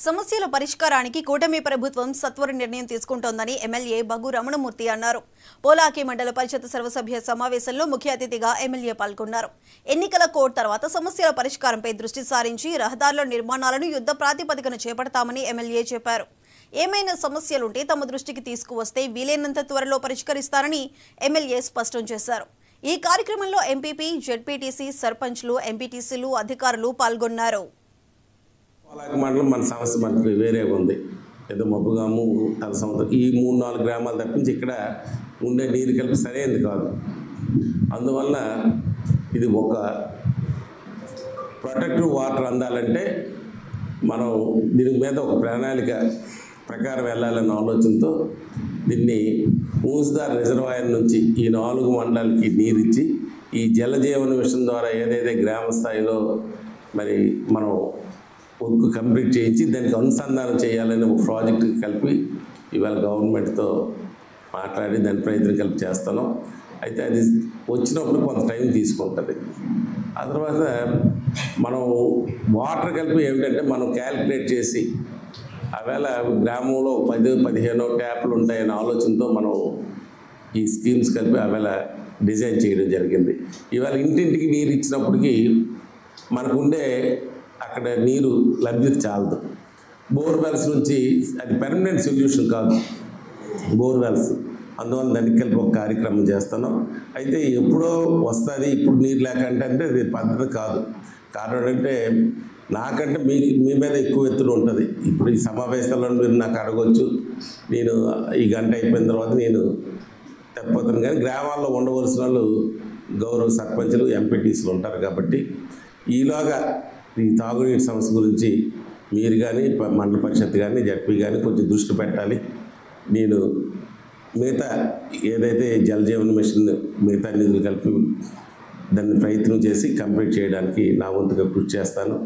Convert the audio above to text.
సమస్యల పరిష్కారానికి కూటమి ప్రభుత్వం సత్వర నిర్ణయం తీసుకుంటోందని ఎమ్మెల్యే బగ్గు రమణమూర్తి అన్నారు. పోలాకి మండల పరిషత్ సర్వసభ్య సమావేశంలో ముఖ్య అతిథిగా ఎమ్మెల్యే పాల్గొన్నారు. ఎన్నికల కోడ్ తర్వాత సమస్యల పరిష్కారంపై దృష్టి సారించి రహదారుల నిర్మాణాలను యుద్ధ ప్రాతిపదికన చేపడతామని ఎమ్మెల్యే చెప్పారు. ఏమైనా సమస్యలుంటే తమ దృష్టికి తీసుకువస్తే వీలైనంత త్వరలో పరిష్కరిస్తారని ఎమ్మెల్యే స్పష్టం చేశారు. ఈ కార్యక్రమంలో ఎంపీపీ, జెడ్పీటీసీ, సర్పంచ్లు, ఎంపీటీసీలు, అధికారులు పాల్గొన్నారు. మండలం మన సమస్య మనకి వేరేగా ఉంది. ఏదో మబ్బుగాము తల సంవత్సరం ఈ 3-4 గ్రామాలు తప్పించి ఇక్కడ ఉండే నీరు కలిపి సరైనది కాదు. అందువల్ల ఇది ఒక ప్రొటెక్టివ్ వాటర్ అందాలంటే మనం దీని మీద ఒక ప్రణాళిక ప్రకారం వెళ్ళాలన్న ఆలోచనతో దీన్ని మూసిదార్ రిజర్వాయర్ నుంచి ఈ 4 మండలాలకి నీరిచ్చి ఈ జలజీవన మిషన్ ద్వారా ఏదైతే గ్రామ స్థాయిలో మరి మనం వర్క్ కంప్లీట్ చేయించి దానికి అనుసంధానం చేయాలని ఒక ప్రాజెక్టు కలిపి ఇవాళ గవర్నమెంట్తో మాట్లాడి దాని ప్రయత్నం కలిపి చేస్తున్నాం. అయితే అది వచ్చినప్పుడు కొంత టైం తీసుకుంటుంది. ఆ తర్వాత మనం వాటర్ కలిపి ఏమిటంటే మనం క్యాలిక్యులేట్ చేసి ఆవేళ గ్రామంలో 10-15 ట్యాప్లు ఉంటాయనే ఆలోచనతో మనం ఈ స్కీమ్స్ కలిపి ఆవేళ డిజైన్ చేయడం జరిగింది. ఇవాళ ఇంటింటికి నీరు ఇచ్చినప్పటికీ మనకుండే అక్కడ నీరు లభ్యత చాలదు. బోర్వెల్స్ నుంచి అది పర్మనెంట్ సొల్యూషన్ కాదు బోర్వెల్స్. అందువల్ల దానికి కలిపి ఒక కార్యక్రమం చేస్తున్నాం. అయితే ఎప్పుడో వస్తుంది ఇప్పుడు నీరు లేకంటే అంటే అది పద్ధతి కాదు. కారణం అంటే నాకంటే మీ మీద ఎక్కువ ఎత్తున ఉంటుంది. ఇప్పుడు ఈ సమావేశాల్లో మీరు నాకు అడగవచ్చు, నేను ఈ గంట అయిపోయిన తర్వాత నేను తప్పిపోతాను. కానీ గ్రామాల్లో ఉండవలసిన వాళ్ళు గౌరవ సర్పంచులు, ఎంపీటీసీలు ఉంటారు. కాబట్టి ఈలోగా ఈ తాగునీటి సమస్య గురించి మీరు కానీ మండల పరిషత్ కానీ జడ్పీ కానీ కొంచెం దృష్టి పెట్టాలి. నేను మిగతా ఏదైతే జలజీవన మిషన్ మిగతా నిధులు కలిపి దాన్ని ప్రయత్నం చేసి కంప్లీట్ చేయడానికి నా వంతుగా కృషి చేస్తాను.